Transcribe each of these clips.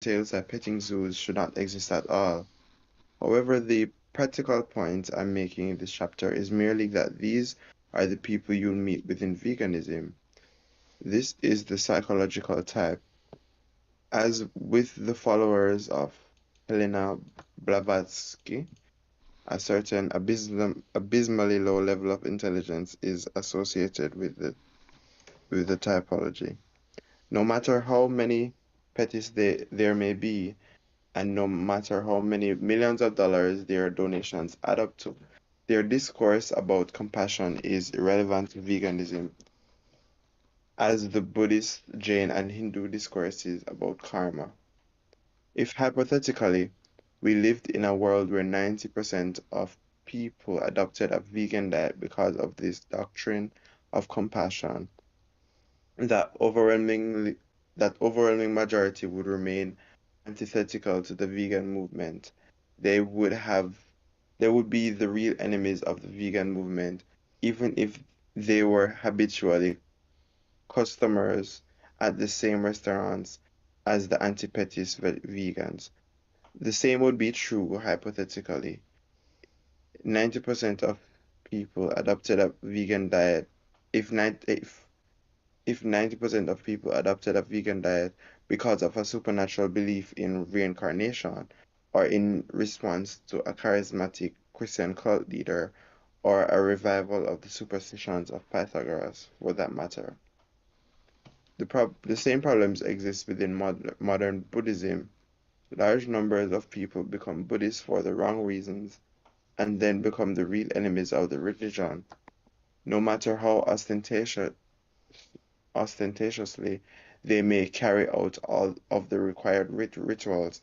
entails that petting zoos should not exist at all. However, the practical point I'm making in this chapter is merely that these are the people you'll meet within veganism. This is the psychological type. As with the followers of Helena Blavatsky, a certain abysmally low level of intelligence is associated with the typology. No matter how many petties there may be, and no matter how many millions of dollars their donations add up to, their discourse about compassion is irrelevant to veganism, as the Buddhist, Jain, and Hindu discourses about karma. If hypothetically we lived in a world where 90% of people adopted a vegan diet because of this doctrine of compassion, that overwhelming majority would remain antithetical to the vegan movement. They would have they would be the real enemies of the vegan movement, even if they were habitually customers at the same restaurants as the anti-pettis vegans. The same would be true hypothetically. 90% of people adopted a vegan diet. If 90, if 90% of people adopted a vegan diet because of a supernatural belief in reincarnation, or in response to a charismatic Christian cult leader, or a revival of the superstitions of Pythagoras, for that matter. The same problems exist within modern Buddhism. Large numbers of people become Buddhists for the wrong reasons and then become the real enemies of the religion. No matter how ostentatiously they may carry out all of the required rituals,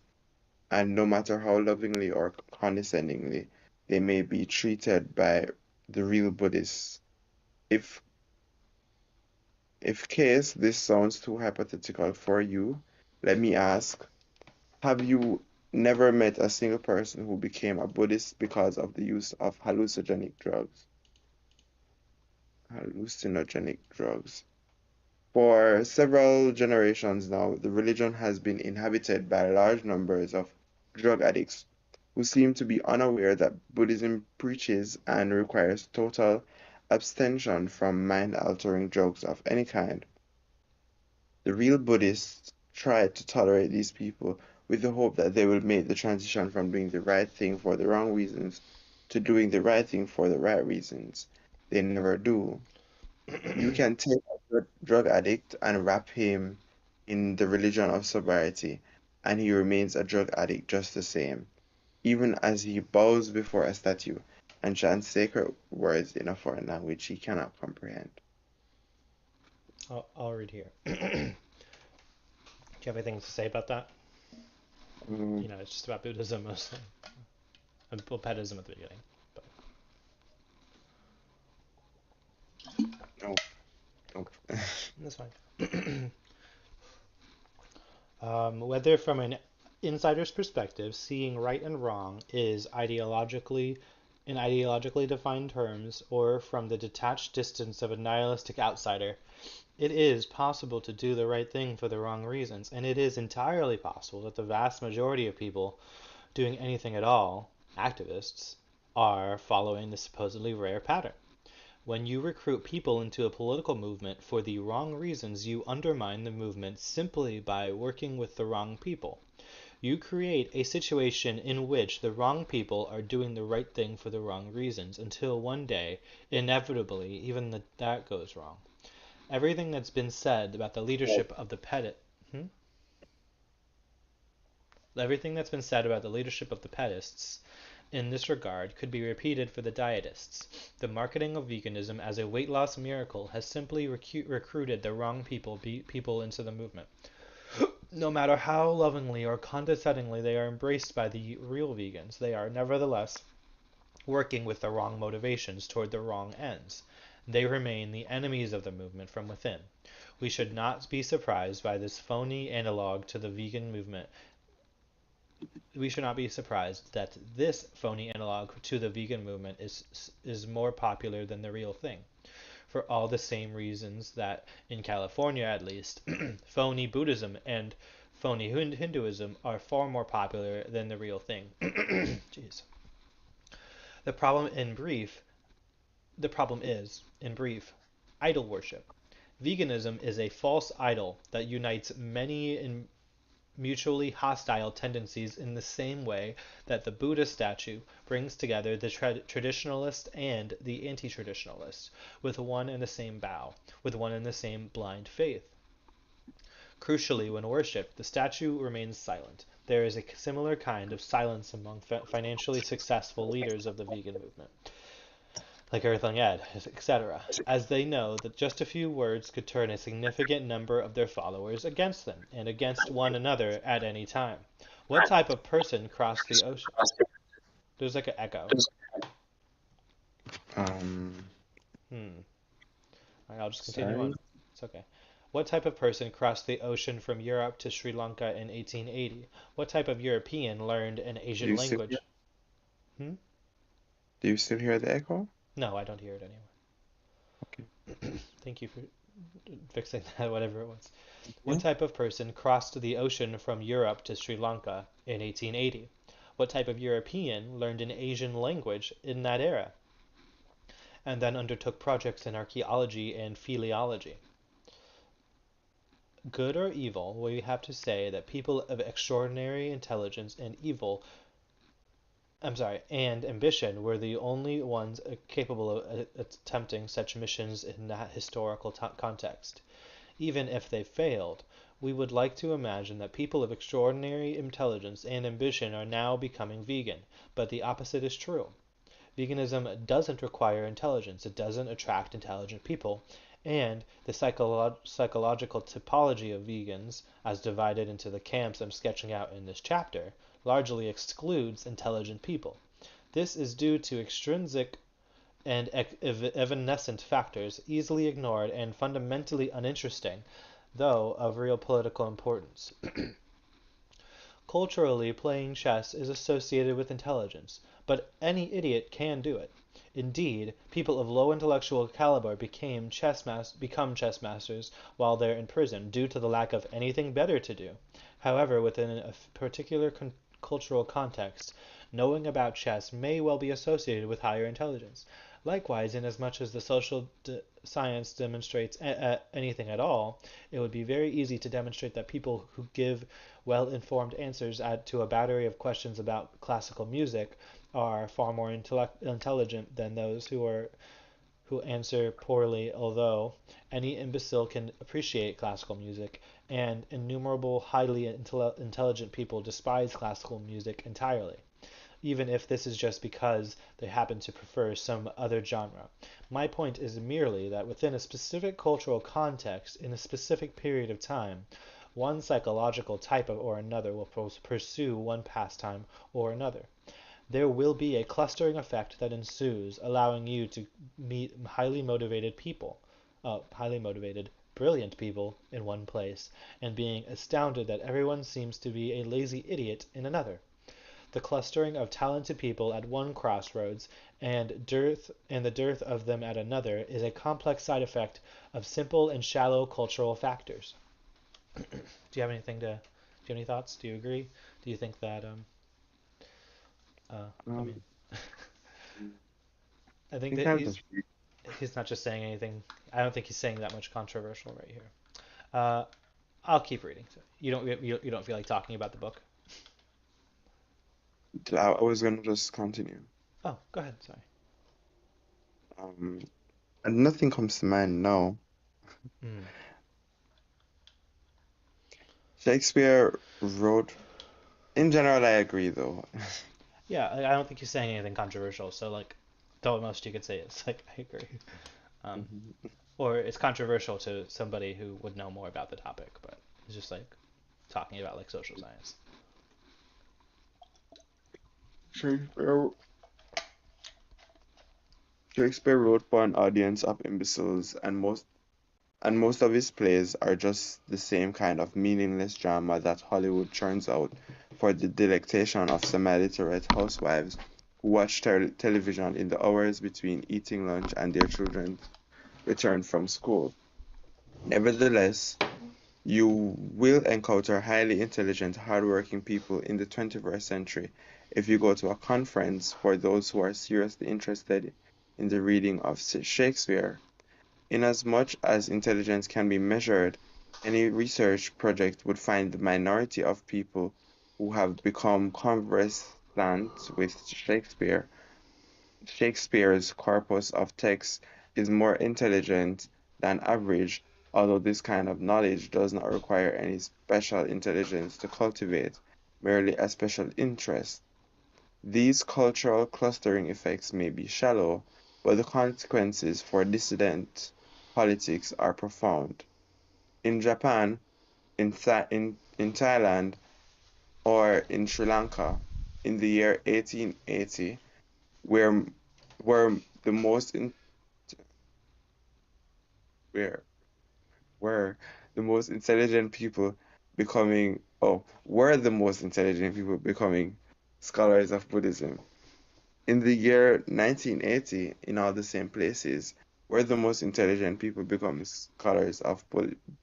and no matter how lovingly or condescendingly they may be treated by the real Buddhists. If if case this sounds too hypothetical for you, let me ask, have you never met a single person who became a Buddhist because of the use of hallucinogenic drugs? For several generations now, the religion has been inhabited by large numbers of drug addicts who seem to be unaware that Buddhism preaches and requires total abstention from mind-altering drugs of any kind. The real Buddhists try to tolerate these people with the hope that they will make the transition from doing the right thing for the wrong reasons to doing the right thing for the right reasons. They never do. You can take a drug addict and wrap him in the religion of sobriety, and he remains a drug addict just the same, even as he bows before a statue and chants sacred words in a foreign language he cannot comprehend. I'll read here. Do you have anything to say about that? Mm, It's just about Buddhism mostly, and Buddhism at the beginning. But no, no. that's fine. Whether from an insider's perspective, seeing right and wrong is ideologically in ideologically defined terms, or from the detached distance of a nihilistic outsider, it is possible to do the right thing for the wrong reasons, and it is entirely possible that the vast majority of people doing anything at all, activists, are following the supposedly rare pattern. When you recruit people into a political movement for the wrong reasons, you undermine the movement simply by working with the wrong people. You create a situation in which the wrong people are doing the right thing for the wrong reasons until one day, inevitably, even that goes wrong. Everything that's been said about the leadership of the Petit hmm? Everything that's been said about the leadership of the Petists in this regard could be repeated for the dietists. The marketing of veganism as a weight loss miracle has simply recruited the wrong people into the movement. No matter how lovingly or condescendingly they are embraced by the real vegans, they are nevertheless working with the wrong motivations toward the wrong ends. They remain the enemies of the movement from within. We should not be surprised by this phony analog to the vegan movement. We should not be surprised that this phony analog to the vegan movement is more popular than the real thing, for all the same reasons that, in California at least, phony Buddhism and phony Hinduism are far more popular than the real thing. Jeez. The problem in brief, the problem is, in brief, idol worship. Veganism is a false idol that unites many in mutually hostile tendencies in the same way that the Buddha statue brings together the traditionalist and the anti-traditionalist with one and the same bow, with one and the same blind faith. Crucially, when worshipped, the statue remains silent. There is a similar kind of silence among financially successful leaders of the vegan movement, like Earthling Ed, etc., as they know that just a few words could turn a significant number of their followers against them and against one another at any time. What type of person crossed the ocean? There's like an echo. Um, Hmm. All right, I'll just continue on. sorry. It's okay. What type of person crossed the ocean from Europe to Sri Lanka in 1880? What type of European learned an Do Asian you still hear? language? Hmm? Do you still hear the echo? No, I don't hear it Okay. anyway. Thank you for fixing that, whatever it was. What Yeah. type of person crossed the ocean from Europe to Sri Lanka in 1880? What type of European learned an Asian language in that era and then undertook projects in archaeology and philology? Good or evil, we have to say that people of extraordinary intelligence and and ambition were the only ones capable of attempting such missions in that historical context. Even if they failed, we would like to imagine that people of extraordinary intelligence and ambition are now becoming vegan, but the opposite is true. Veganism doesn't require intelligence, it doesn't attract intelligent people, and the psychological typology of vegans, as divided into the camps I'm sketching out in this chapter, largely excludes intelligent people. This is due to extrinsic and evanescent factors easily ignored and fundamentally uninteresting, though of real political importance. Culturally, playing chess is associated with intelligence, but any idiot can do it. Indeed, people of low intellectual caliber become chess masters while they're in prison due to the lack of anything better to do. However, within a particular cultural context, knowing about chess may well be associated with higher intelligence. Likewise, inasmuch as the social science demonstrates anything at all, it would be very easy to demonstrate that people who give well-informed answers to a battery of questions about classical music are far more intelligent than those who answer poorly, although any imbecile can appreciate classical music, and innumerable highly intelligent people despise classical music entirely, even if this is just because they happen to prefer some other genre. My point is merely that within a specific cultural context, in a specific period of time, one psychological type or another will pursue one pastime or another. There will be a clustering effect that ensues, allowing you to meet highly motivated, brilliant people in one place, and being astounded that everyone seems to be a lazy idiot in another. The clustering of talented people at one crossroads and the dearth of them at another is a complex side effect of simple and shallow cultural factors. Do you have anything to? Do you have any thoughts? Do you agree? Do you think that? I Um, mean, I I think think that I'll just read. he's not just saying anything. I don't think he's saying that much controversial right here. Uh, I'll keep reading. So you don't feel like talking about the book? I was gonna just continue. Oh, go ahead. Sorry. Um, and nothing comes to mind now. Mm. Shakespeare wrote. In general, I agree, though. Yeah, I don't think he's saying anything controversial. So like, the most you could say is like, I agree. Um, Mhm. or it's controversial to somebody who would know more about the topic, but it's just like talking about like social science. Shakespeare, Shakespeare wrote for an audience of imbeciles, and most of his plays are just the same kind of meaningless drama that Hollywood churns out for the delectation of semi-literate housewives who watch television in the hours between eating lunch and their children return from school. Nevertheless, You will encounter highly intelligent, hardworking people in the 21st century if you go to a conference for those who are seriously interested in the reading of Shakespeare. Inasmuch as intelligence can be measured, any research project would find the minority of people who have become conversant with Shakespeare's corpus of texts is more intelligent than average, although this kind of knowledge does not require any special intelligence to cultivate, merely a special interest. These cultural clustering effects may be shallow, but the consequences for dissident politics are profound. In Japan, in Thailand, or in Sri Lanka, in the year 1880, where were the most in, where were the most intelligent people were the most intelligent people becoming scholars of Buddhism. In the year 1980, in all the same places, were the most intelligent people becoming scholars of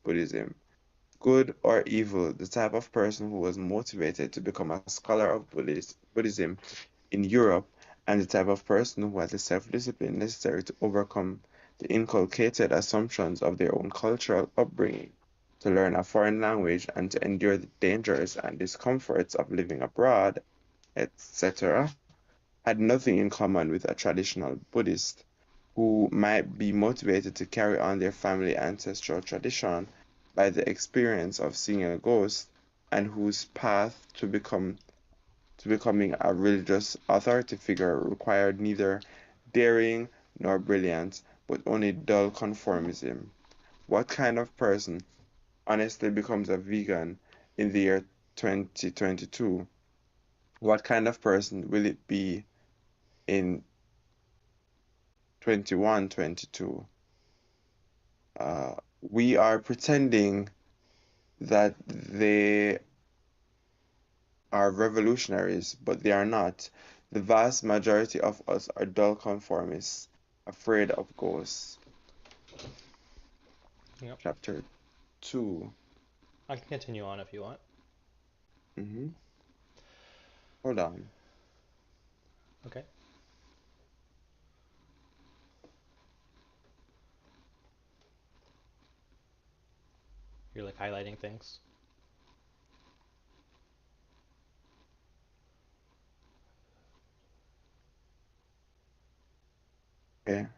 Buddhism. Good or evil, the type of person who was motivated to become a scholar of Buddhism in Europe, and the type of person who had the self-discipline necessary to overcome the inculcated assumptions of their own cultural upbringing, to learn a foreign language, and to endure the dangers and discomforts of living abroad, etc., had nothing in common with a traditional Buddhist who might be motivated to carry on their family ancestral tradition by the experience of seeing a ghost, and whose path to becoming a religious authority figure required neither daring nor brilliance, but only dull conformism. What kind of person honestly becomes a vegan in the year 2022? What kind of person will it be in 2122? We are pretending that they are revolutionaries, but they are not. The vast majority of us are dull conformists, afraid of ghosts. Yep. Chapter 2. I can continue on if you want. hmm Hold on. Okay. You're like highlighting things. Okay. Okay.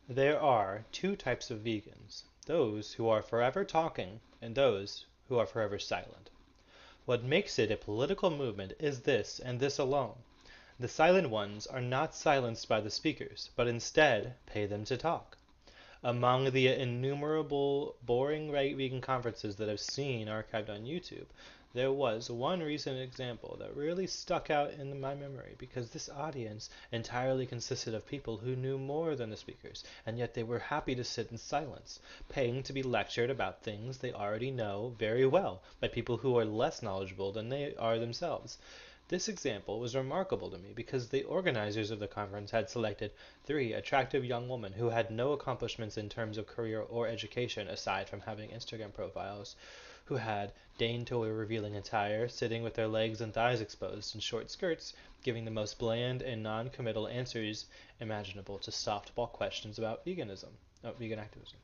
There are two types of vegans: those who are forever talking and those who are forever silent. What makes it a political movement is this, and this alone: the silent ones are not silenced by the speakers, but instead pay them to talk. Among the innumerable boring right vegan conferences that I've seen archived on YouTube, there was one recent example that really stuck out in my memory because this audience entirely consisted of people who knew more than the speakers, and yet they were happy to sit in silence, paying to be lectured about things they already know very well by people who are less knowledgeable than they are themselves. This example was remarkable to me because the organizers of the conference had selected three attractive young women who had no accomplishments in terms of career or education aside from having Instagram profiles, who had deigned to wear revealing attire, sitting with their legs and thighs exposed in short skirts, giving the most bland and non-committal answers imaginable to softball questions about vegan activism,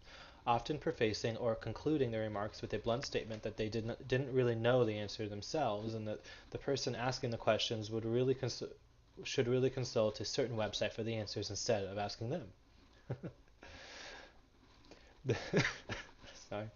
often prefacing or concluding their remarks with a blunt statement that they didn't really know the answer themselves, and that the person asking the questions should really consult a certain website for the answers instead of asking them. Sorry.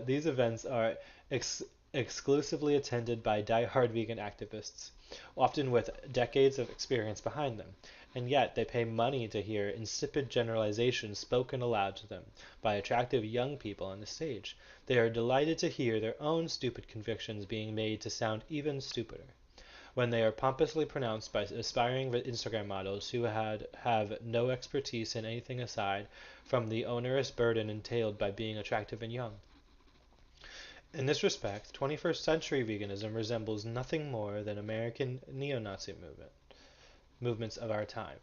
These events are ex- exclusively attended by die-hard vegan activists, often with decades of experience behind them, and yet they pay money to hear insipid generalizations spoken aloud to them by attractive young people on the stage. They are delighted to hear their own stupid convictions being made to sound even stupider when they are pompously pronounced by aspiring Instagram models who have no expertise in anything aside from the onerous burden entailed by being attractive and young. In this respect, 21st century veganism resembles nothing more than American neo-Nazi movements of our time.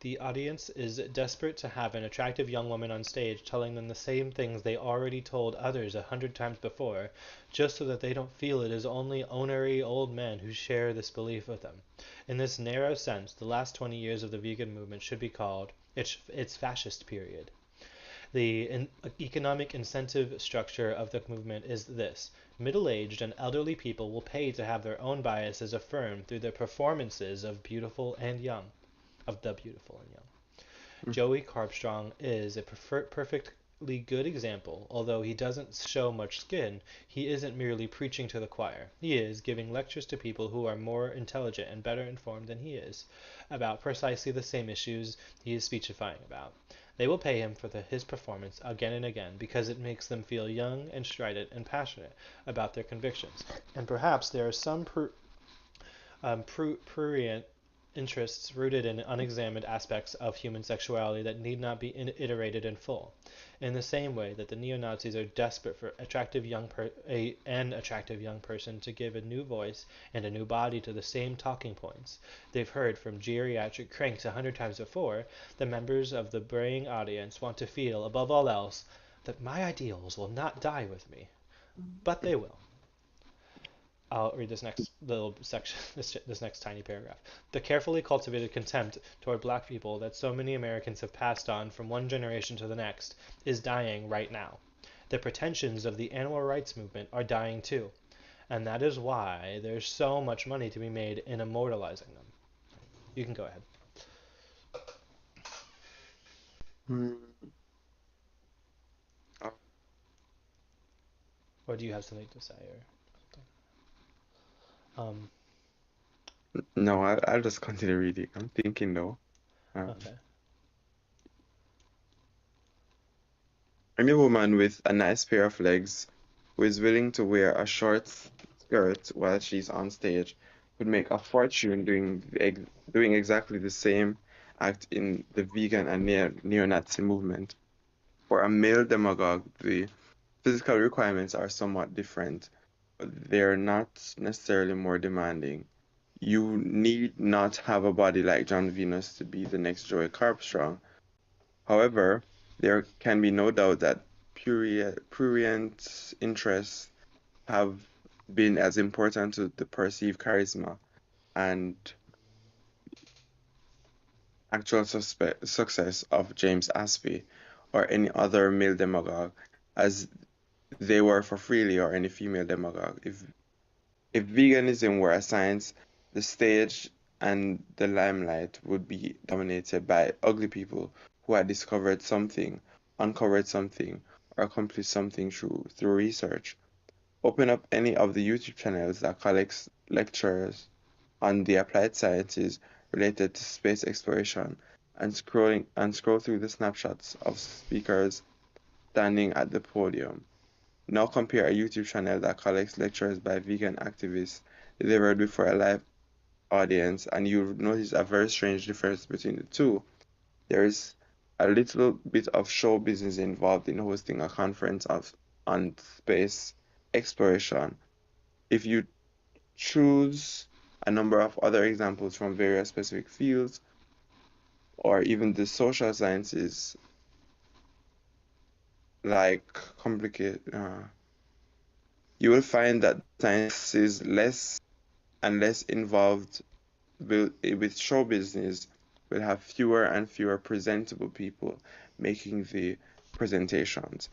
The audience is desperate to have an attractive young woman on stage telling them the same things they already told others 100 times before, just so that they don't feel it is only ornery old men who share this belief with them. In this narrow sense, the last 20 years of the vegan movement should be called its fascist period. The economic incentive structure of the movement is this: middle aged and elderly people will pay to have their own biases affirmed through the performances of the beautiful and young. Joey Carbstrong is a perfectly good example. Although he doesn't show much skin, he isn't merely preaching to the choir. He is giving lectures to people who are more intelligent and better informed than he is, about precisely the same issues he is speechifying about. They will pay him for his performance again and again because it makes them feel young and strident and passionate about their convictions. And perhaps there are some prurient interests rooted in unexamined aspects of human sexuality that need not be iterated in full. In the same way that the neo-Nazis are desperate for an attractive young person to give a new voice and a new body to the same talking points they've heard from geriatric cranks 100 times before, the members of the braying audience want to feel, above all else, that my ideals will not die with me. But they will. I'll read this next little section, this next tiny paragraph. The carefully cultivated contempt toward black people that so many Americans have passed on from one generation to the next is dying right now. The pretensions of the animal rights movement are dying too, and that is why there's so much money to be made in immortalizing them. You can go ahead. Mm, uh, Or do you have something to say or something? no, I'll just continue reading. I'm thinking though. Um, Okay. any woman with a nice pair of legs who is willing to wear a short skirt while she's on stage could make a fortune doing exactly the same act in the vegan and neo-Nazi movement. For a male demagogue, the physical requirements are somewhat different, but they're not necessarily more demanding. You need not have a body like John Venus to be the next Joey Carbstrong. However, there can be no doubt that prurient interests have been as important to the perceived charisma and actual success of James Aspey or any other male demagogue as they were for Freely or any female demagogue. If veganism were a science, the stage and the limelight would be dominated by ugly people who had discovered something, uncovered something, or accomplished something through research. Open up any of the YouTube channels that collects lectures on the applied sciences related to space exploration and scroll through the snapshots of speakers standing at the podium. Now compare a YouTube channel that collects lectures by vegan activists delivered before a live audience, and you'll notice a very strange difference between the two. There is a little bit of show business involved in hosting a conference on space exploration. If you choose a number of other examples from various specific fields, or even the social sciences, like complicate, you will find that science is less and less involved with show business, will have fewer and fewer presentable people making the presentations.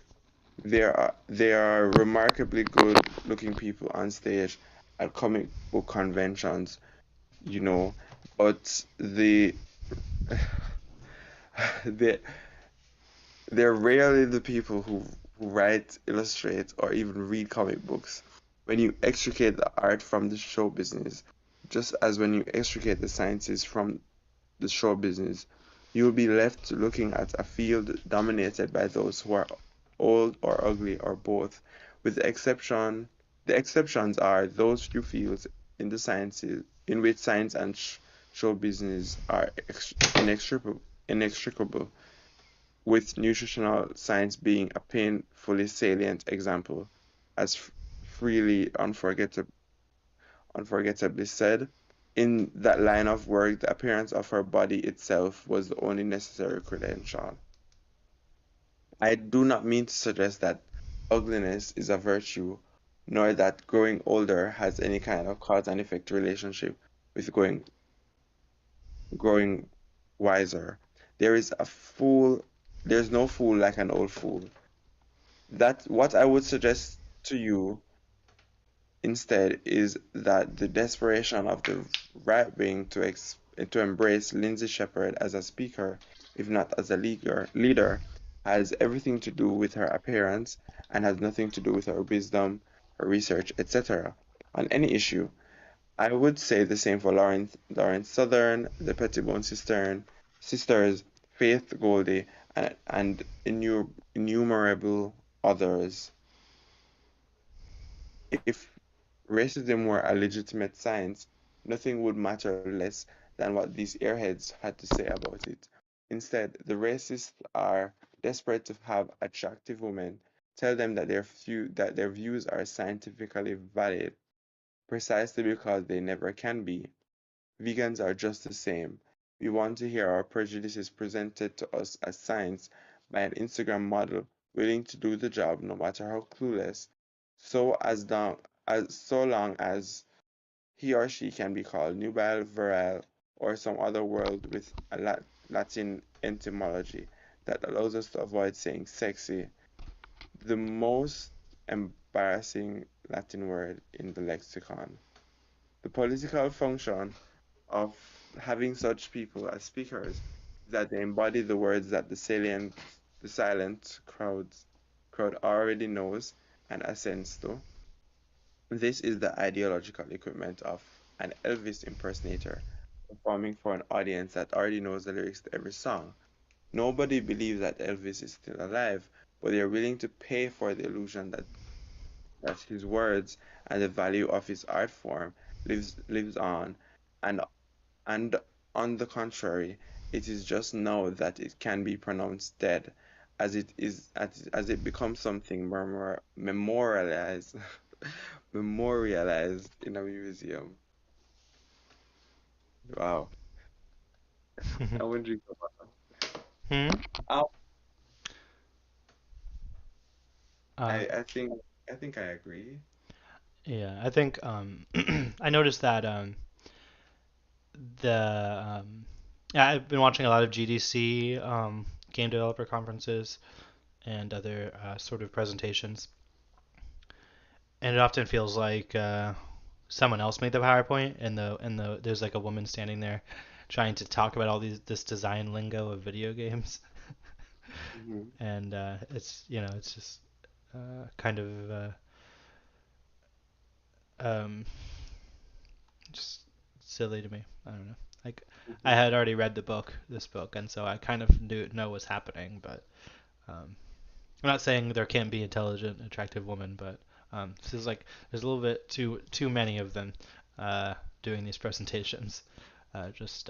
There are remarkably good looking people on stage at comic book conventions, you know, but they they're rarely the people who write, illustrate, or even read comic books. When you extricate the art from the show business, just as when you extricate the sciences from the show business, you will be left looking at a field dominated by those who are old or ugly or both, with the exceptions are those few fields in the sciences in which science and show business are inextricable, with nutritional science being a painfully salient example, as freely unforgettably said. In that line of work, the appearance of her body itself was the only necessary credential. I do not mean to suggest that ugliness is a virtue, nor that growing older has any kind of cause and effect relationship with growing wiser. There is a fool, there's no fool like an old fool. That what I would suggest to you instead is that the desperation of the right wing to embrace Lindsay Shepherd as a speaker, if not as a leader, has everything to do with her appearance and has nothing to do with her wisdom, her research, etc. On any issue. I would say the same for Lawrence Southern, the Pettibone sisters, Faith Goldie, and innumerable others. If racism were a legitimate science, nothing would matter less than what these airheads had to say about it. Instead, the racists are desperate to have attractive women tell them that that their views are scientifically valid, precisely because they never can be. Vegans are just the same. We want to hear our prejudices presented to us as science by an Instagram model willing to do the job no matter how clueless, so long as he or she can be called nubile, virile, or some other word with a Latin etymology that allows us to avoid saying sexy, the most embarrassing Latin word in the lexicon. The political function of having such people as speakers is that they embody the words that the silent crowd already knows and assents to. This is the ideological equipment of an Elvis impersonator performing for an audience that already knows the lyrics to every song. Nobody believes that Elvis is still alive, but they are willing to pay for the illusion that his words and the value of his art form lives on. And and on the contrary, it is just now that it can be pronounced dead, as it becomes something memorialized memorialized in a museum. Wow. I wonder. Hmm? Um, Uh, I think I agree. yeah, I think I noticed that yeah, I've been watching a lot of GDC game developer conferences and other sort of presentations, and it often feels like someone else made the PowerPoint, and the there's like a woman standing there trying to talk about all this design lingo of video games, Hmm. and it's it's just kind of um, just silly to me. I don't know. Like I Hmm. had already read this book, and so I kind of know what's happening. But I'm not saying there can't be intelligent, attractive women, but this is like there's a little bit too many of them uh, doing these presentations. Just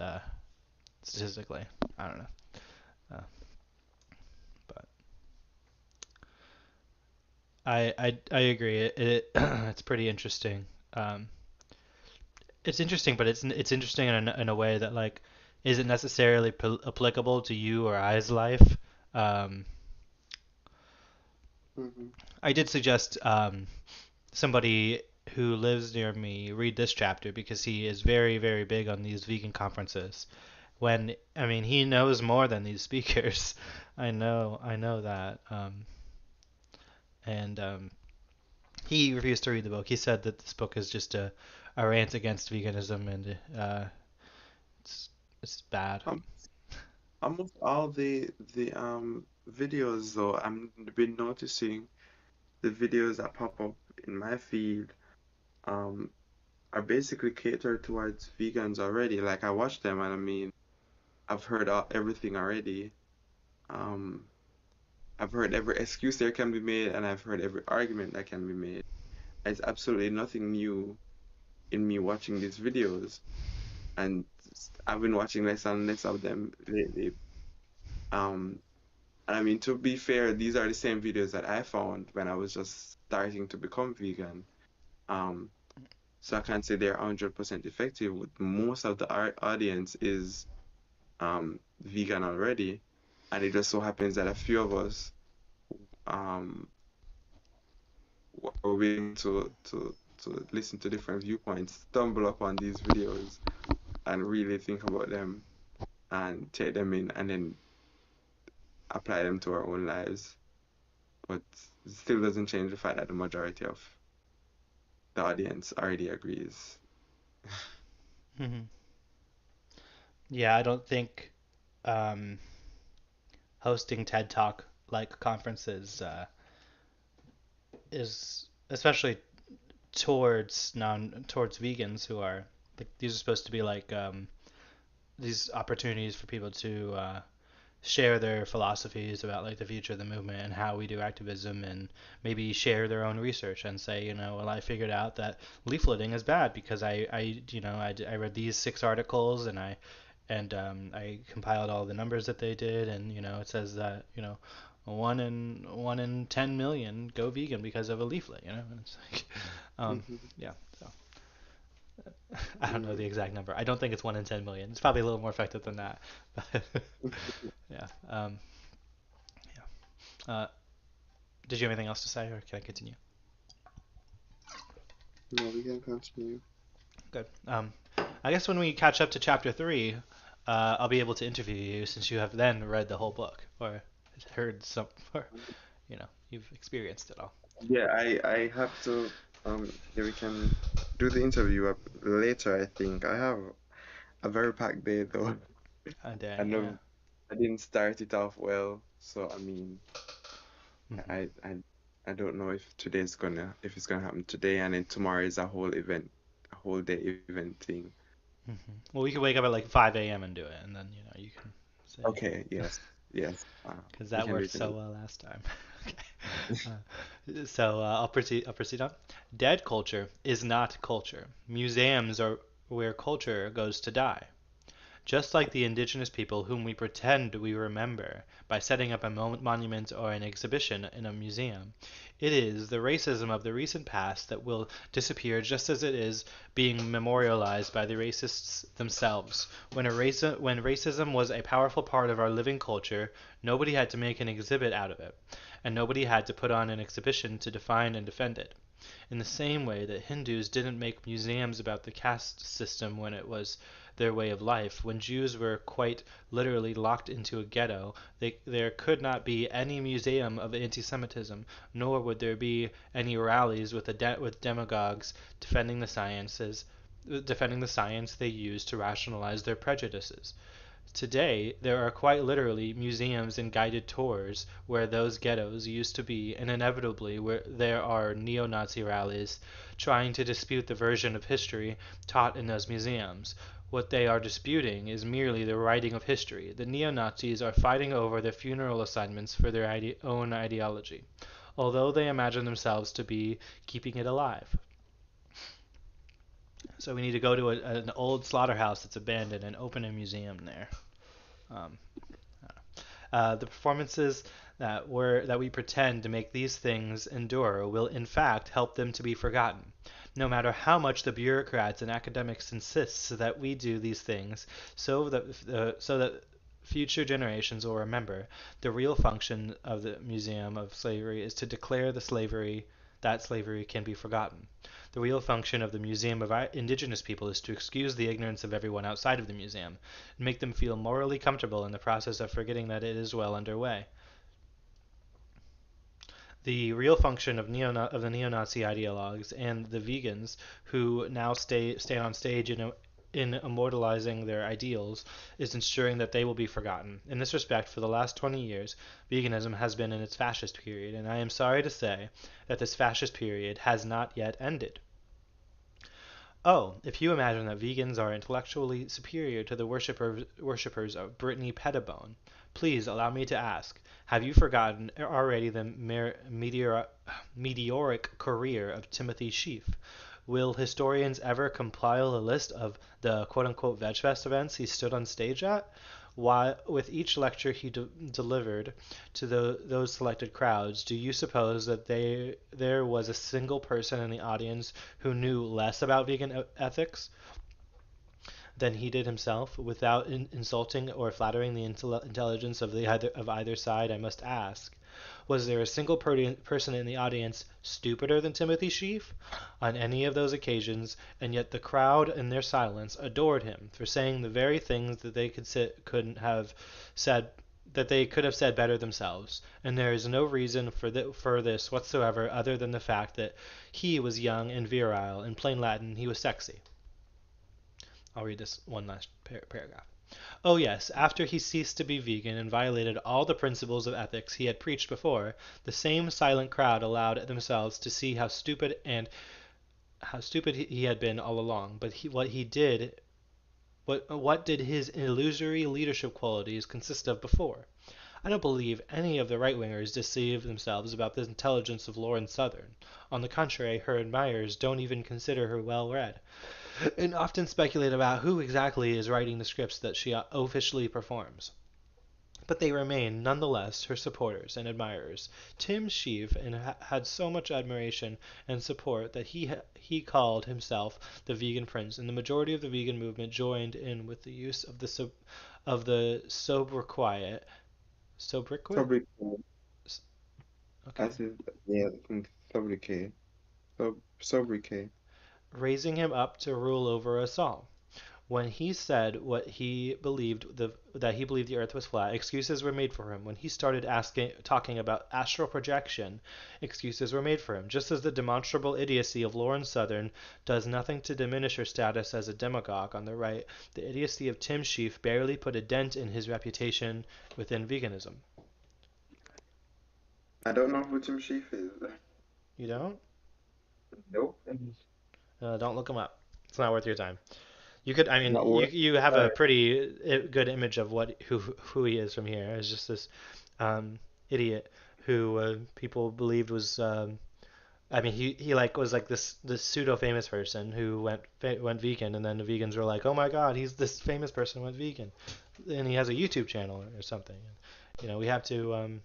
statistically, I don't know. Uh, but I agree. It's pretty interesting. Um, it's interesting, but it's interesting in a way that like isn't necessarily applicable to you or I's life. Um, Hmm. I did suggest somebody who lives near me read this chapter because he is very big on these vegan conferences. When I mean he knows more than these speakers. I know that. And he refused to read the book. He said that this book is just a rant against veganism and it's it's bad. Um, almost all the videos though, I'm been noticing the videos that pop up in my feed um are basically catered towards vegans already. Like I watch them and I mean I've heard everything already. Um, I've heard every excuse there can be made, and I've heard every argument that can be made. It's absolutely nothing new in me watching these videos, and I've been watching less and less of them lately. Um, and I mean, to be fair, these are the same videos that I found when I was just starting to become vegan. Um, So I can't say they're 100% effective. Most of the audience is vegan already, and it just so happens that a few of us um were willing to listen to different viewpoints, stumble upon these videos, and really think about them and take them in, and then apply them to our own lives. But it still doesn't change the fact that the majority of the audience already agrees. Hmm. Yeah, I don't think um, hosting TED Talk like conferences is especially towards vegans who are like these are supposed to be like these opportunities for people to share their philosophies about like the future of the movement and how we do activism and maybe share their own research and say, well, I figured out that leafleting is bad because I read these 6 articles and I compiled all the numbers that they did and it says that 1 in 10 million go vegan because of a leaflet, and it's like Mhm. yeah, so I don't know Yeah. the exact number. I don't think it's 1 in 10 million. It's probably a little more effective than that. But yeah. Yeah. Did you have anything else to say, or can I continue? No, we can continue. Good. I guess when we catch up to chapter 3, I'll be able to interview you since you have then read the whole book or heard some, or you've experienced it all. Yeah, I have to yeah, we can do the interview up later, I think. I have a very packed day though. A I day, yeah. know I didn't start it off well, so I mean Hmm. I I I don't know if it's gonna happen today and then tomorrow is a whole event, a whole day event thing. Hmm. Well, we could wake up at like 5 a.m. and do it, and then you can say Okay, yes, yes. because We that can do worked it in so a well last time. Okay. So I'll proceed on. Dead culture is not culture. Museums are where culture goes to die. Just like the indigenous people whom we pretend we remember by setting up a monument or an exhibition in a museum, it is the racism of the recent past that will disappear just as it is being memorialized by the racists themselves. When racism was a powerful part of our living culture, nobody had to make an exhibit out of it, and nobody had to put on an exhibition to define and defend it. In the same way that Hindus didn't make museums about the caste system when it was their way of life, when Jews were quite literally locked into a ghetto, there could not be any museum of anti-Semitism, nor would there be any rallies with demagogues defending the science they use to rationalize their prejudices. Today, there are quite literally museums and guided tours where those ghettos used to be, and inevitably where there are neo-Nazi rallies trying to dispute the version of history taught in those museums. What they are disputing is merely the writing of history. The neo-Nazis are fighting over the funeral assignments for their own ideology, although they imagine themselves to be keeping it alive. So we need to go to an old slaughterhouse that's abandoned and open a museum there. Um, the performances that we pretend to make these things endure will in fact help them to be forgotten. No matter how much the bureaucrats and academics insist that we do these things, so that future generations will remember, the real function of the Museum of Slavery is to declare that slavery can be forgotten. The real function of the Museum of Indigenous People is to excuse the ignorance of everyone outside of the museum and make them feel morally comfortable in the process of forgetting that it is well underway. The real function of the neo-Nazi ideologues and the vegans who now stand on stage in immortalizing their ideals is ensuring that they will be forgotten. In this respect, for the last 20 years, veganism has been in its fascist period, and I am sorry to say that this fascist period has not yet ended. Oh, if you imagine that vegans are intellectually superior to the worshippers of Brittany Pettibone, please allow me to ask, have you forgotten already the meteoric career of Timothy Sheaf? Will historians ever compile a list of the quote unquote VegFest events he stood on stage at? Why, with each lecture he delivered to those selected crowds, do you suppose that there was a single person in the audience who knew less about vegan ethics than he did himself? Without insulting or flattering the intelligence of either side, I must ask, was there a single person in the audience stupider than Timothy Sheaf on any of those occasions? And yet the crowd, in their silence, adored him for saying the very things that they couldn't have said, that they could have said better themselves. And there is no reason for this whatsoever other than the fact that he was young and virile. In plain Latin, he was sexy. I'll read this one last paragraph. Oh, yes, after he ceased to be vegan and violated all the principles of ethics he had preached before, the same silent crowd allowed themselves to see how stupid he had been all along. But what did his illusory leadership qualities consist of before? I don't believe any of the right wingers deceive themselves about the intelligence of Lauren Southern. On the contrary, her admirers don't even consider her well read, and often speculate about who exactly is writing the scripts that she officially performs. But they remain, none the less, her supporters and admirers. Tim Sheaf had so much admiration and support that he called himself the Vegan Prince, and the majority of the vegan movement joined in with the use of the sobriquet. Sobriquet. I Okay, said, yeah, I think sobriquet. Sobriquet. raising him up to rule over us all. When he said that he believed the Earth was flat, excuses were made for him. When he started talking about astral projection, excuses were made for him. Just as the demonstrable idiocy of Lauren Southern does nothing to diminish her status as a demagogue on the right, the idiocy of Tim Sheaf barely put a dent in his reputation within veganism. I don't know who Tim Sheaf is. You don't? Nope. Don't look him up. It's not worth your time. You could, I mean, Not you worth. you have a Alright. pretty good image of who he is from here. It's just this um, idiot who people believed was. I mean, he like was like this pseudo famous person who went vegan, and then the vegans were like, oh my god, he's this famous person who went vegan, and he has a YouTube channel or something. And, we have to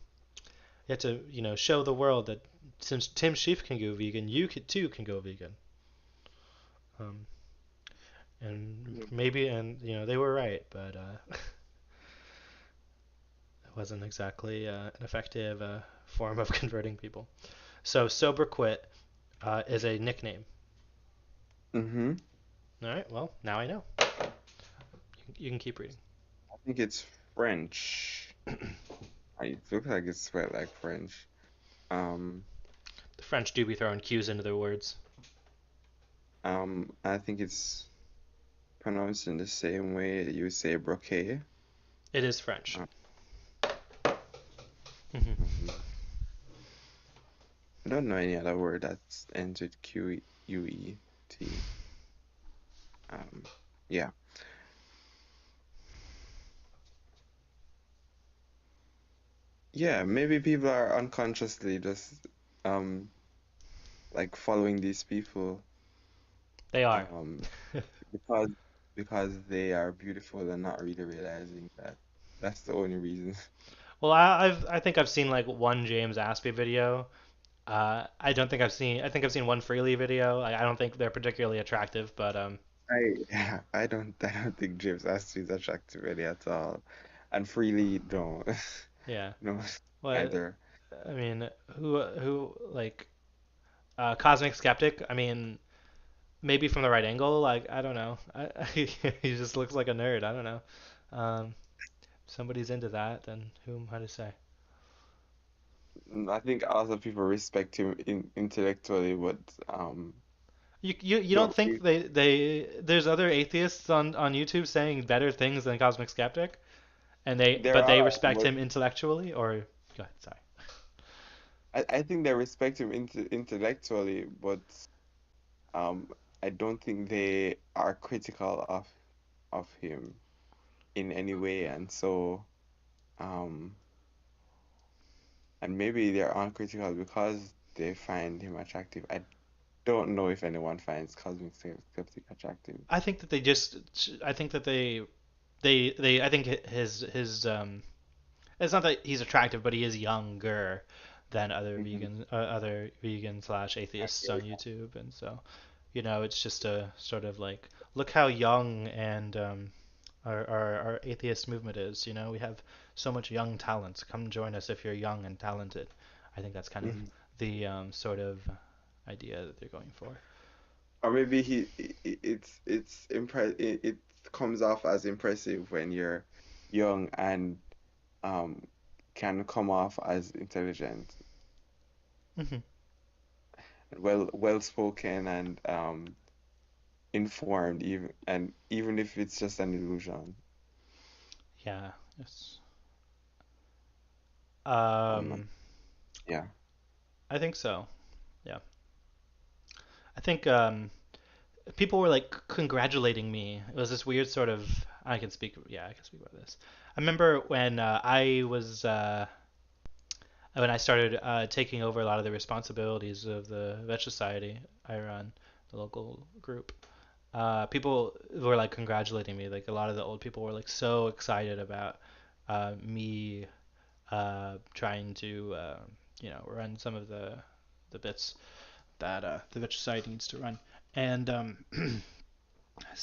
show the world that since Tim Schiff can go vegan, too can go vegan. Um, and maybe they were right, but it wasn't exactly an effective form of converting people. So sober quit is a nickname. Mm-hmm. All right. Well, now I know. You can keep reading. I think it's French. It looks like it's spelled like French. Um, The French do be throwing Q's into their words. I think it's pronounced in the same way you say broquet. It is French. Uh, Hmm. um, I don't know any other word that ends with Queut. Um, yeah. Yeah, maybe people are unconsciously just um like following these people They are. um because they are beautiful and not really realizing that that's the only reason. Well, I think I've seen like one James Aspie video. I don't think I've seen. I think I've seen one Freely video. I don't think they're particularly attractive, but I don't think James Astor is attractive really at all. And freely don't. yeah. No, Well, either. I mean, who like Cosmic Skeptic? I mean, maybe from the right angle. Like I don't know. He just looks like a nerd. I don't know. Um, if somebody's into that, then who am I to say? I think also people respect him intellectually, but You don't don't think really. there's other atheists on YouTube saying better things than Cosmic Skeptic, and There but they are, respect but him intellectually? Or go ahead, sorry. I think they respect him intellectually, but um, I don't think they are critical of him in any way, and so um, and maybe they're uncritical because they find him attractive. I don't know if anyone finds Cosmic Skeptic attractive. I think that they just I think that they they I think his it's not that he's attractive, but he is younger than Hmm. other vegan slash atheists on YouTube, and so it's just a sort of like, look how young and our atheist movement is. We have so much young talent. Come join us if you're young and talented. I think that's kind of Hmm. the sort of idea that they're going for. Or maybe it's impress it comes off as impressive when you're young and um can come off as intelligent, Hmm. well spoken and informed, even if it's just an illusion. Yeah. Yes. Um, Um, yeah. I think so. Yeah. I think people were like congratulating me. It was this weird sort of. I can speak. Yeah, I can speak about this. I remember when when I started taking over a lot of the responsibilities of the Vet Society I run, the local group. People were like congratulating me. Like a lot of the old people were like so excited about me trying to run some of the bits that the Vet Society needs to run, and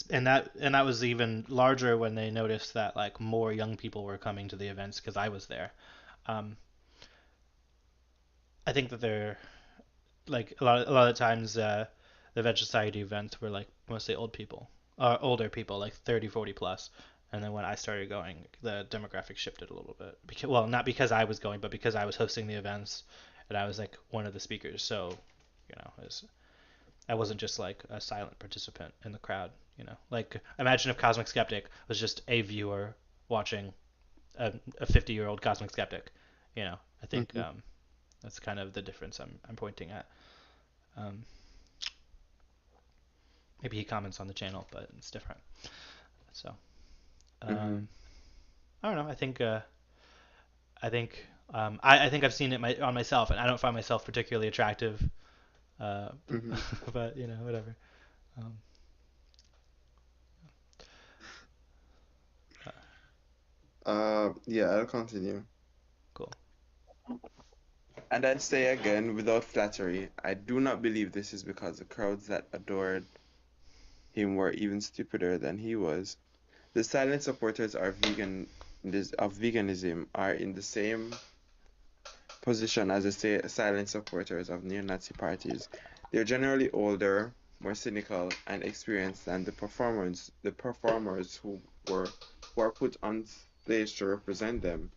and that was even larger when they noticed that like more young people were coming to the events because I was there. Um, I think that they're like a lot of times the Veg Society events were like mostly older people like 30, 40 plus. And then when I started going, the demographic shifted a little bit. Well, not because I was going, but because I was hosting the events and I was like one of the speakers. So, I wasn't just like a silent participant in the crowd. Like imagine if Cosmic Skeptic was just a viewer watching a 50-year-old Cosmic Skeptic. I think Hmm. that's kind of the difference I'm pointing at. Um, Maybe he comments on the channel, but it's different. So Hmm. um, I don't know. I think I've seen it on myself, and I don't find myself particularly attractive. Uh, Hmm. but whatever. Um, uh, Yeah, I'll continue. cool. And I'd say again, without flattery, I do not believe this is because the crowds that adored him were even stupider than he was. The silent supporters of veganism are in the same position as the silent supporters of neo-Nazi parties. They're generally older, more cynical, and experienced than the performers who are put on stage to represent them.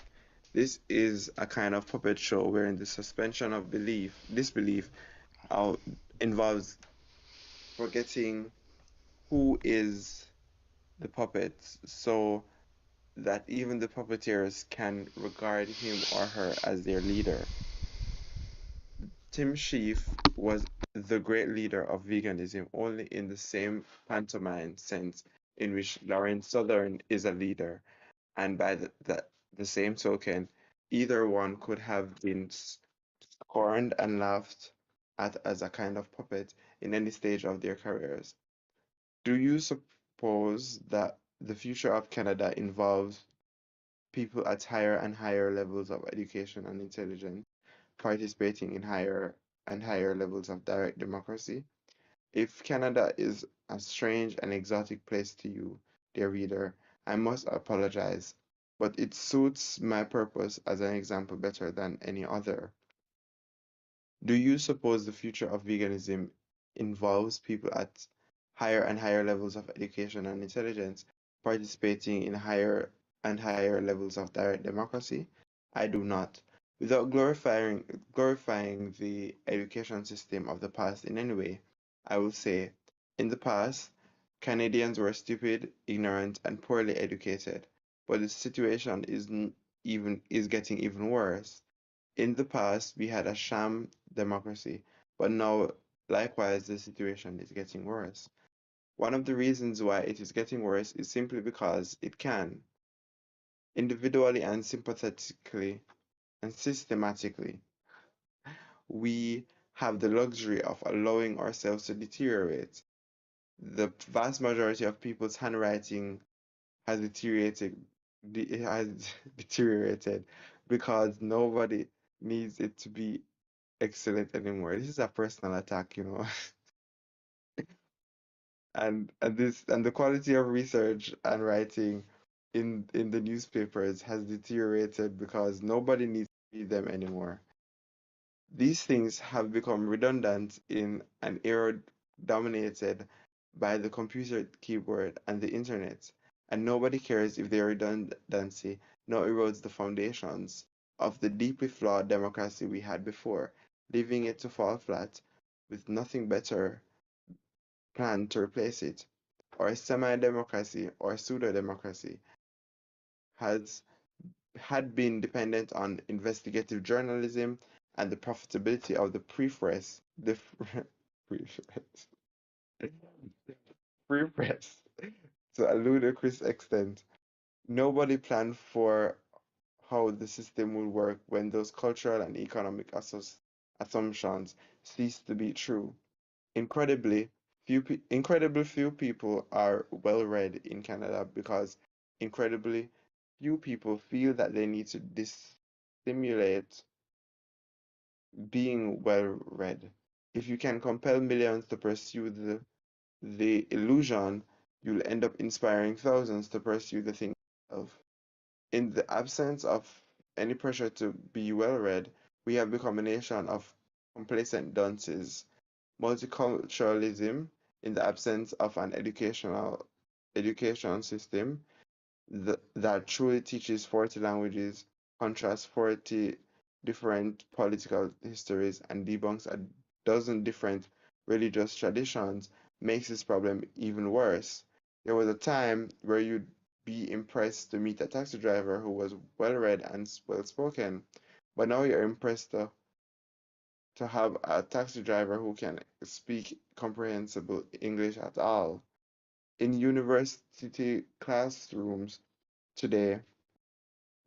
This is a kind of puppet show wherein the suspension of disbelief, uh, involves forgetting who is the puppet, so that even the puppeteers can regard him or her as their leader. Tim Sheaf was the great leader of veganism only in the same pantomime sense in which Lauren Southern is a leader, and by the same token, either one could have been scorned and laughed at as a kind of puppet in any stage of their careers. Do you suppose that the future of Canada involves people at higher and higher levels of education and intelligence participating in higher and higher levels of direct democracy? If Canada is a strange and exotic place to you, dear reader, I must apologize, but it suits my purpose as an example better than any other. Do you suppose the future of veganism involves people at higher and higher levels of education and intelligence participating in higher and higher levels of direct democracy? I do not. Without glorifying the education system of the past in any way, I will say, in the past, Canadians were stupid, ignorant, and poorly educated, but the situation is getting even worse. In the past, we had a sham democracy, but now, likewise, the situation is getting worse. One of the reasons why it is getting worse is simply because it can, individually and sympathetically and systematically. We have the luxury of allowing ourselves to deteriorate. The vast majority of people's has deteriorated. It has deteriorated because nobody needs it to be excellent anymore. This is a personal attack, you know. And the quality of research and writing in the newspapers has deteriorated because nobody needs to read them anymore. These things have become redundant in an era dominated by the computer keyboard and the internet, and nobody cares if their redundancy now erodes the foundations of the deeply flawed democracy we had before, leaving it to fall flat with nothing better planned to replace it. Our semi-democracy or pseudo-democracy has had been dependent on investigative journalism and the profitability of the prepress, prepress to a ludicrous extent. Nobody planned for how the system would work when those cultural and economic assumptions ceased to be true. Incredibly, incredibly few people are well read in Canada because incredibly few people feel that they need to dissimulate being well read. If you can compel millions to pursue the illusion, you'll end up inspiring thousands to pursue the thing itself. In the absence of any pressure to be well read, we have become a nation of complacent dunces. Multiculturalism, in the absence of an education system that truly teaches 40 languages, contrasts 40 different political histories, and debunks a dozen different religious traditions, makes this problem even worse. There was a time where you'd be impressed to meet a taxi driver who was well read and well spoken, but now you're impressed to have a taxi driver who can speak comprehensible English at all. In university classrooms today,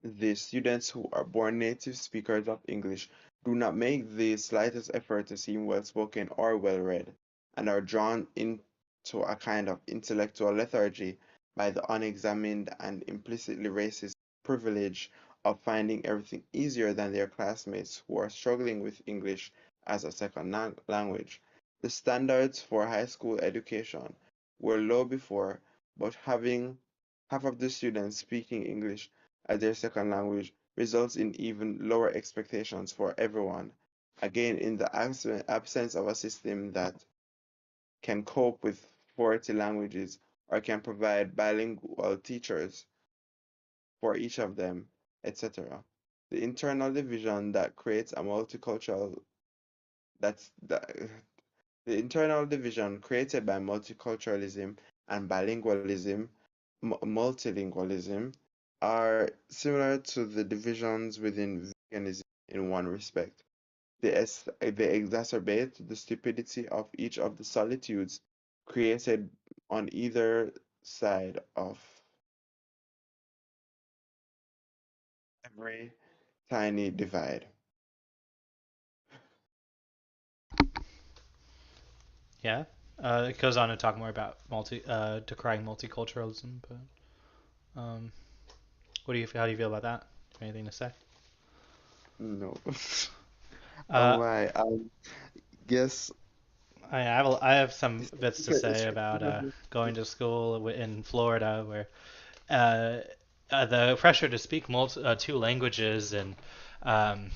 the students who are born native speakers of English do not make the slightest effort to seem well spoken or well read, and are drawn into a kind of intellectual lethargy by the unexamined and implicitly racist privilege of finding everything easier than their classmates who are struggling with English as a second language. The standards for high school education were low before, but having half of the students speaking English as their second language results in even lower expectations for everyone. Again, in the absence of a system that can cope with 40 languages or can provide bilingual teachers for each of them, etc. The internal division that creates a multicultural that's the internal division created by multiculturalism and bilingualism, multilingualism, are similar to the divisions within veganism in one respect. They exacerbate the stupidity of each of the solitudes created on either side of every tiny divide. Yeah. It goes on to talk more about decrying multiculturalism. But how do you feel about that? Anything to say? No. Oh Uh, my, guess I have some it's, bits to it's say about going to school in Florida, where uh, the pressure to speak two languages, and um,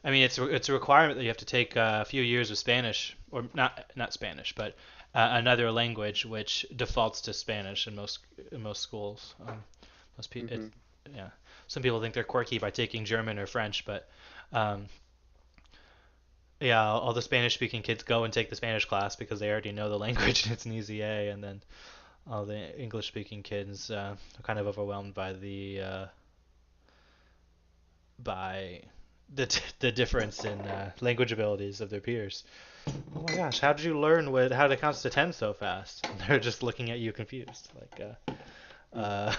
I mean it's a requirement that you have to take a few years of Spanish, or not Spanish, but another language, which defaults to Spanish in most schools. Most people, hmm yeah. Some people think they're quirky by taking German or French, but um, yeah, all the Spanish-speaking kids go and take the Spanish class because they already know the language and it's an easy A, and then all the English-speaking kids are kind of overwhelmed by by the difference in language abilities of their peers. Oh my gosh, how did you learn how to count to 10 so fast? And they're just looking at you confused, like, uh,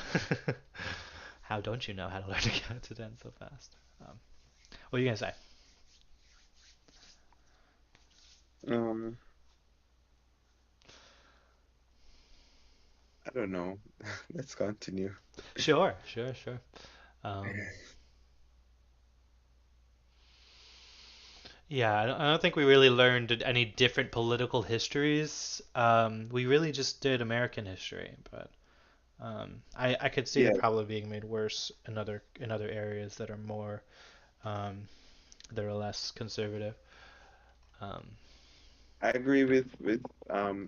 how don't you know how to learn to count to 10 so fast? What are you gonna say? Um, I don't know. Let's continue. Sure, sure, sure. Um, yeah, I don't think we really learned any different political histories. We really just did American history, but I could see Yeah, it probably being made worse in other areas that are more um, that are less conservative. Um, I agree with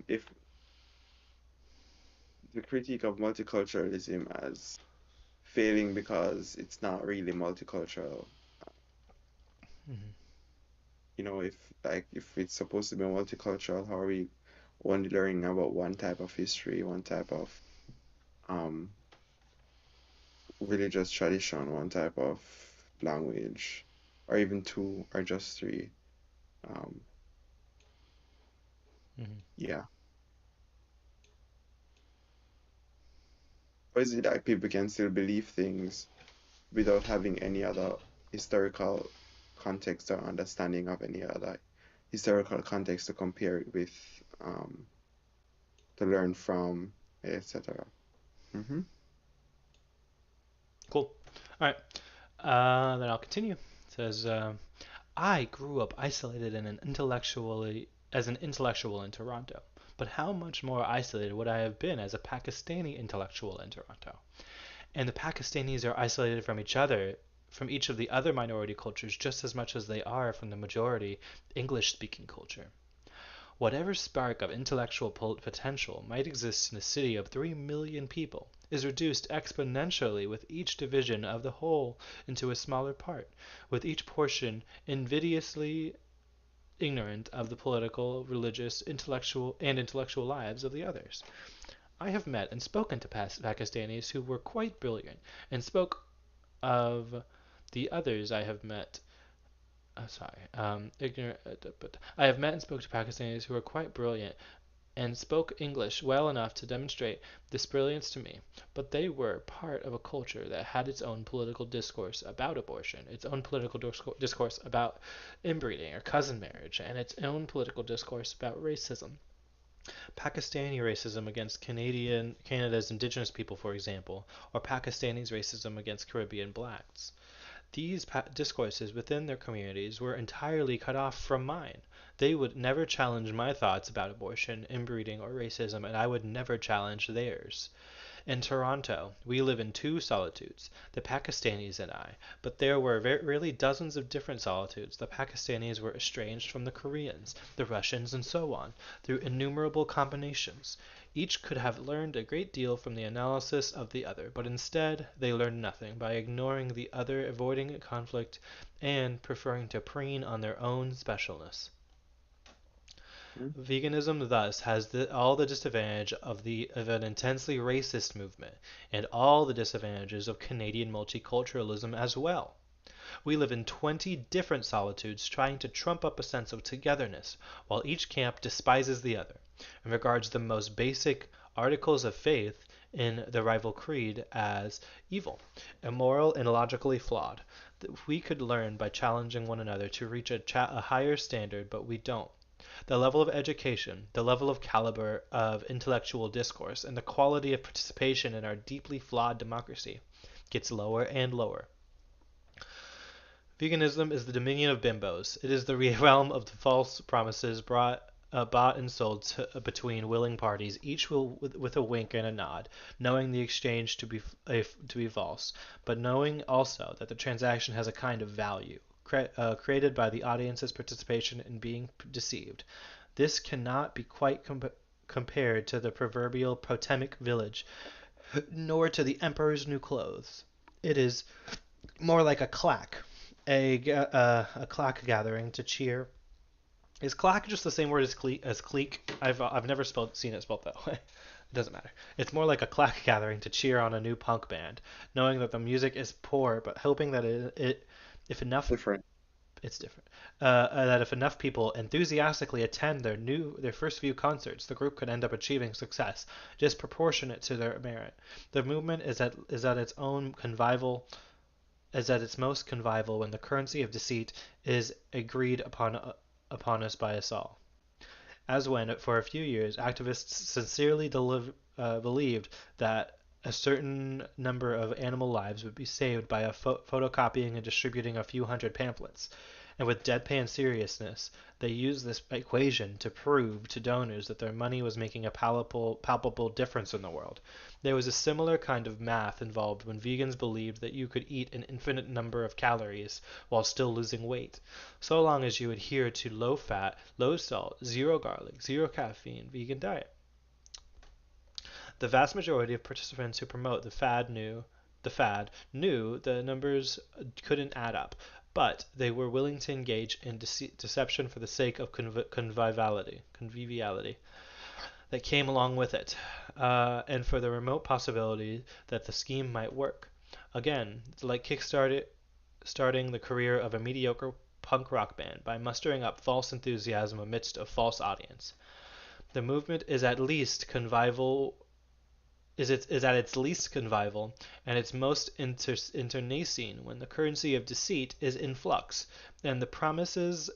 if the critique of multiculturalism as failing because it's not really multicultural. mhm. If if it's supposed to be multicultural, how are we only learning about one type of history, one type of um religious tradition, one type of language, or even two or just three? Um, Mhm. yeah. Or is it that people can still believe things without having any other historical context or understanding of any other historical context to compare it with, um, to learn from, etc. Hmm. Cool. All right. Then I'll continue. It says, I grew up isolated in an intellectually as an intellectual in Toronto, but how much more isolated would I have been as a Pakistani intellectual in Toronto? And the Pakistanis are isolated from each other, from each of the other minority cultures, just as much as they are from the majority English speaking culture. Whatever spark of intellectual potential might exist in a city of 3 million people is reduced exponentially with each division of the whole into a smaller part, with each portion invidiously ignorant of the political, religious, intellectual lives of the others. I have met and spoken to Pakistanis who were quite brilliant, and spoke of the others I have met ignorant, but I have met and spoke to Pakistanis who are quite brilliant and spoke English well enough to demonstrate this brilliance to me, but they were part of a culture that had its own political discourse about abortion, its own political discourse about inbreeding or cousin marriage, and its own political discourse about racism. Pakistani racism against Canada's indigenous people, for example, or Pakistani's racism against Caribbean blacks. These discourses within their communities were entirely cut off from mine. They would never challenge my thoughts about abortion, inbreeding, or racism, and I would never challenge theirs. In Toronto, we live in two solitudes, the Pakistanis and I, but there were really dozens of different solitudes. The Pakistanis were estranged from the Koreans, the Russians, and so on, through innumerable combinations. Each could have learned a great deal from the analysis of the other, but instead they learned nothing by ignoring the other, avoiding conflict, and preferring to preen on their own specialness. Veganism thus has all the disadvantage of an intensely racist movement, and all the disadvantages of Canadian multiculturalism as well. We live in 20 different solitudes trying to trump up a sense of togetherness, while each camp despises the other, and regards the most basic articles of faith in the rival creed as evil, immoral, and logically flawed. That we could learn by challenging one another to reach a higher standard, but we don't. The level of education, the level of caliber of intellectual discourse, and the quality of participation in our deeply flawed democracy gets lower and lower. Veganism is the dominion of bimbos. It is the realm of the false promises bought and sold between willing parties, each with a wink and a nod, knowing the exchange to be false, but knowing also that the transaction has a kind of value, created by the audience's participation in being deceived. This cannot be quite compared to the proverbial Potomac village, nor to the emperor's new clothes. It is more like a clack, a clack gathering to cheer. Is clack just the same word as clique? I've never seen it spelled that way. It doesn't matter. It's more like a clack gathering to cheer on a new punk band, knowing that the music is poor, but hoping that if enough, Different. it's different. That if enough people enthusiastically attend their first few concerts, the group could end up achieving success disproportionate to their merit. The movement is at its own convivial is at its most convivial when the currency of deceit is agreed upon us by us all. as when, for a few years, activists sincerely believed that a certain number of animal lives would be saved by photocopying and distributing a few hundred pamphlets. And with deadpan seriousness, they used this equation to prove to donors that their money was making a palpable difference in the world. There was a similar kind of math involved when vegans believed that you could eat an infinite number of calories while still losing weight, so long as you adhere to low fat, low salt, zero garlic, zero caffeine vegan diet. The vast majority of participants who promote the fad knew the numbers couldn't add up, but they were willing to engage in deception for the sake of conviviality that came along with it, and for the remote possibility that the scheme might work. Again, it's like starting the career of a mediocre punk rock band by mustering up false enthusiasm amidst a false audience. The movement is at least convivial is at its least convivial and its most internecine when the currency of deceit is in flux, and the promises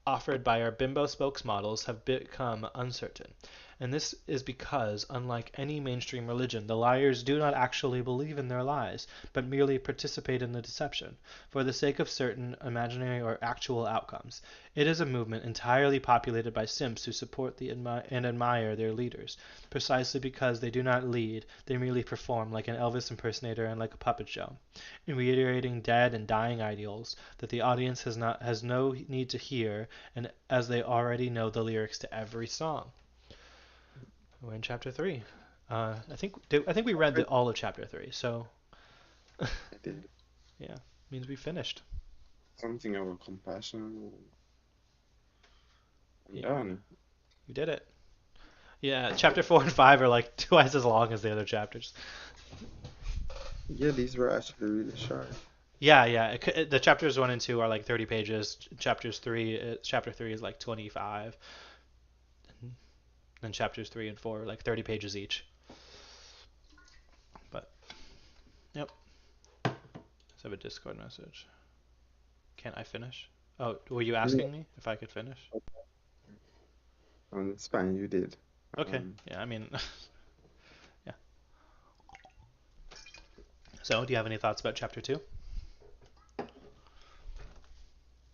offered by our bimbo spokesmodels have become uncertain. And this is because, unlike any mainstream religion, the liars do not actually believe in their lies, but merely participate in the deception, for the sake of certain imaginary or actual outcomes. It is a movement entirely populated by simps who support and admire their leaders, precisely because they do not lead, they merely perform like an Elvis impersonator and like a puppet show, in reiterating dead and dying ideals that the audience has no need to hear, and as they already know the lyrics to every song. We're in chapter 3. I think we read all of chapter 3, so I did yeah, means we finished. something about compassion. I'm Yeah, done. we did it. Yeah, chapter 4 and 5 are like twice as long as the other chapters. Yeah, these were actually really short. Yeah, yeah. The chapters 1 and 2 are like 30 pages. Chapter 3 is like 25. And chapters 3 and 4 are like 30 pages each. But, yep. Let's have a Discord message. Can't I finish? Oh, were you Yeah, asking me if I could finish? it's fine. You did. Okay. Um, Yeah, I mean, yeah. So, do you have any thoughts about chapter 2?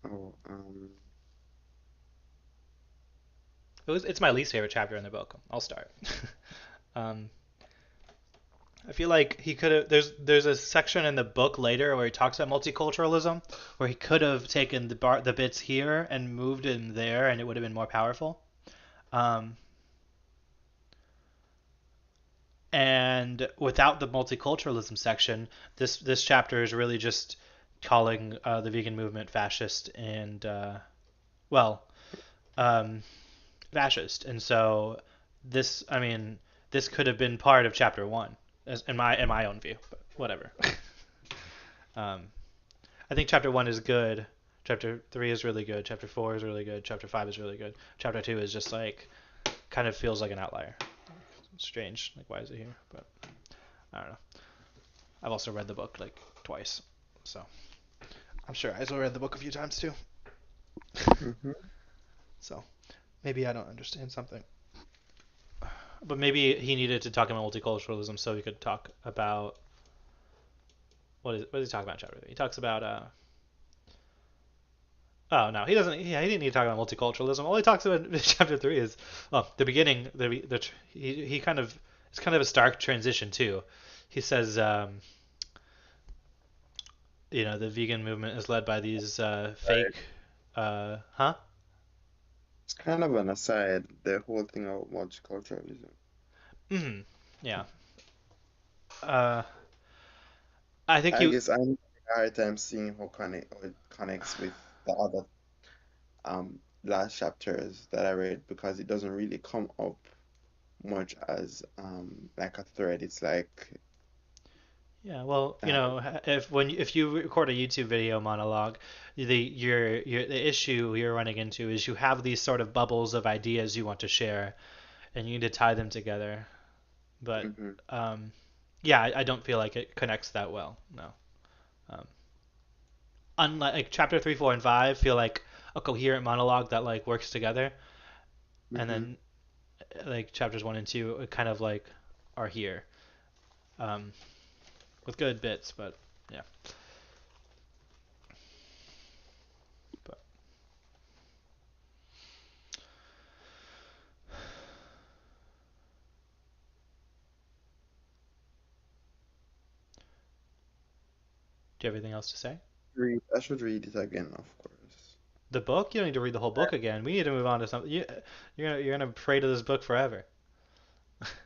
oh, It's my least favorite chapter in the book. I'll start. um, I feel like he could have. There's a section in the book later where he talks about multiculturalism, where he could have taken the bits here and moved them there, and it would have been more powerful. Um, and without the multiculturalism section, this chapter is really just calling the vegan movement fascist and well, um, fascist. And so I mean, this could have been part of chapter 1, in my own view. But whatever. um, I think chapter 1 is good. Chapter 3 is really good. Chapter 4 is really good. Chapter 5 is really good. Chapter 2 is just like kind of feels like an outlier. It's strange. Like, why is it here? But I don't know. I've also read the book like twice, so I'm sure I also read the book a few times too. mhm. So maybe I don't understand something. But maybe he needed to talk about multiculturalism so he could talk about what is he talking about in chapter 3? He talks about oh no, he doesn't. Yeah, he didn't need to talk about multiculturalism. All he talks about in chapter 3 is the beginning. He kind of it's kind of a stark transition too. He says the vegan movement is led by these Right. fake huh. It's kind of an aside, the whole thing about multiculturalism. Hmm. Yeah. Uh, I think I you. guess I'm having a hard time seeing how it connects with the other last chapters that I read because it doesn't really come up much as like a thread. It's like Yeah, well, uh, if you record a YouTube video monologue, the issue you're running into is you have these sort of bubbles of ideas you want to share, and you need to tie them together. But mhm. um, yeah, I don't feel like it connects that well. No. Um, Unlike like chapter 3, 4, and 5 feel like a coherent monologue that like works together. and Mm-hmm. then like chapters 1 and 2 kind of like are here, um, with good bits, but yeah. But do you have anything else to say? I should read it again, of course. The book? You don't need to read the whole book again. We need to move on to something. You're gonna pray to this book forever.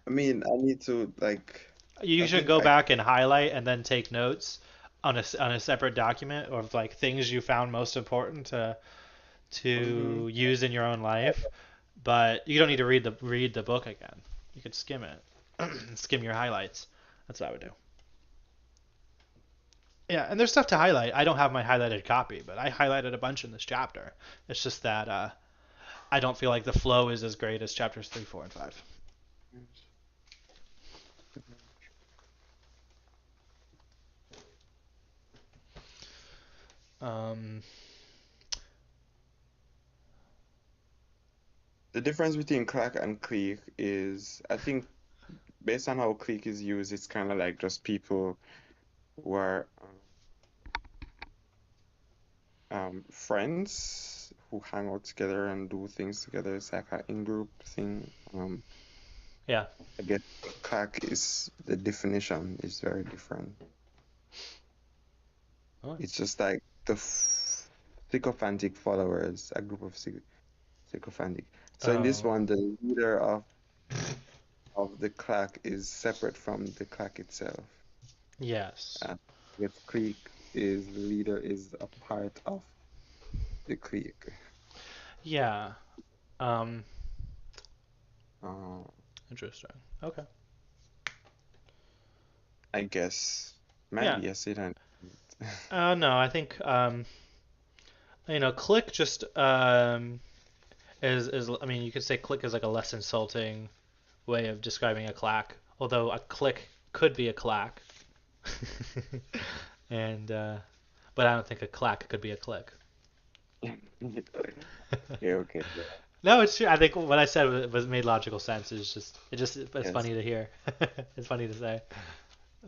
I mean, I need to like. You I should think go I. back and highlight and then take notes on a separate document of like things you found most important Mm-hmm. to use in your own life. But you don't need to read the book again. You could skim it, skim your highlights. That's what I would do. Yeah, and there's stuff to highlight. I don't have my highlighted copy, but I highlighted a bunch in this chapter. It's just that I don't feel like the flow is as great as chapters 3, 4, and 5. Um, The difference between clack and clique is, I think, based on how clique is used, it's kind of like just people who are friends who hang out together and do things together. It's like an in-group thing. yeah. I guess clack is the definition is very different. Oh, It's just like the sycophantic followers, a group of sycophantic. So in this oh, one, the leader of the clack is separate from the clack itself. yes. And with clique is the leader is a part of the clique. Yeah. Um, Uh, interesting. Okay. I guess might Yeah. be a sit and No, I think click just is I mean, you could say click is like a less insulting way of describing a clack, although a click could be a clack. and but I don't think a clack could be a click. yeah, okay, yeah, No, it's true. I think what I said was made logical sense. It's yes. funny to hear. It's funny to say.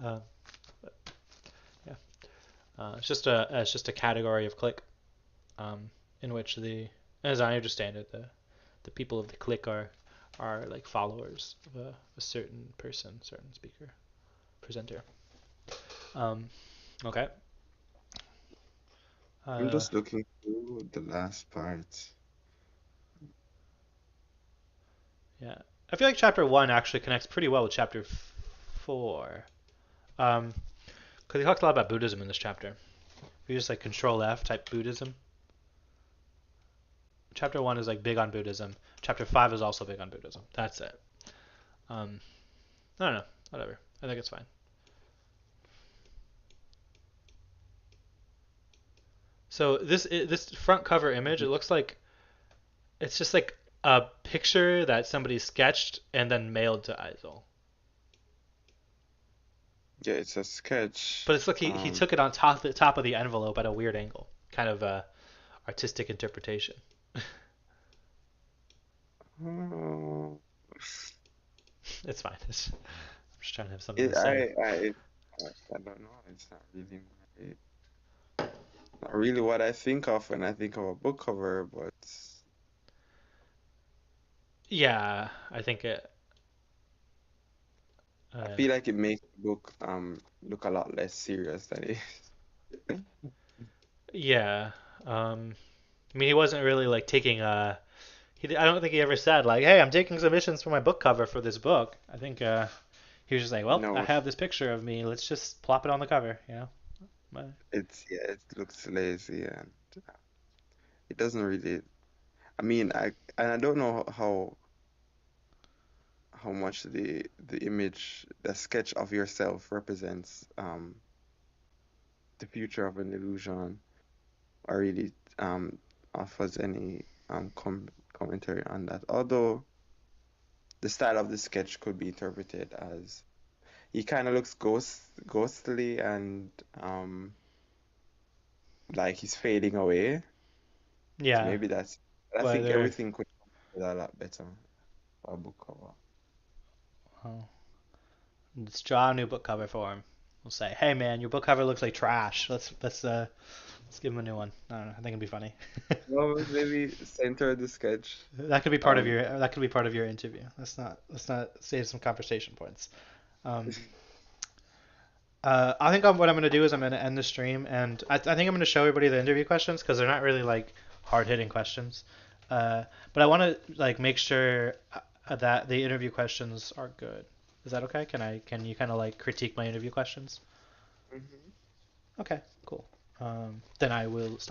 Uh, yeah, it's just a category of click, in which as I understand it, the people of the clique are like followers of a certain person, certain speaker, presenter. Um, okay. I'm Uh, just looking through the last part. yeah, I feel like chapter 1 actually connects pretty well with chapter 4. Because he talks a lot about Buddhism in this chapter. If you just like Control F type Buddhism, chapter 1 is like big on Buddhism. Chapter 5 is also big on Buddhism. That's it. Um, I don't know. Whatever. I think it's fine. So this front cover image, it looks like it's just like a picture that somebody sketched and then mailed to Eisel. Yeah, it's a sketch. But it's like he took it on top of the envelope at a weird angle. Kind of artistic interpretation. Oh, It's fine. I'm just trying to have something it, to say. I don't know. It's not really what I think of when I think of a book cover, but Yeah, I think it. I Uh, feel like it makes the book look a lot less serious than it is. yeah. I mean, he wasn't really like taking I don't think he ever said like, "Hey, I'm taking submissions for my book cover for this book." I think he was just like, "Well, I No, have this picture of me. Let's just plop it on the cover." it's yeah, it looks lazy and it doesn't really. I mean, I don't know how much the image, the sketch of yourself represents the future of an illusion, or really offers any commentary on that. Although the style of the sketch could be interpreted as he kind of looks ghostly and like he's fading away. So Yeah, maybe that's. I think whether everything could come a lot better for a book cover. Oh, let's draw a new book cover for him. We'll say, "Hey man, your book cover looks like trash. Let's give him a new one." I don't know. I think it'd be funny. Well, maybe center the sketch. That could be part of Um, your interview. Let's not save some conversation points. Um, I think what I'm going to do is I'm going to end the stream, and I think I'm going to show everybody the interview questions because they're not really like hard hitting questions. But I want to like make sure that the interview questions are good. Is that okay? Can you kind of like critique my interview questions? mhm. Okay, cool. Then I will stop.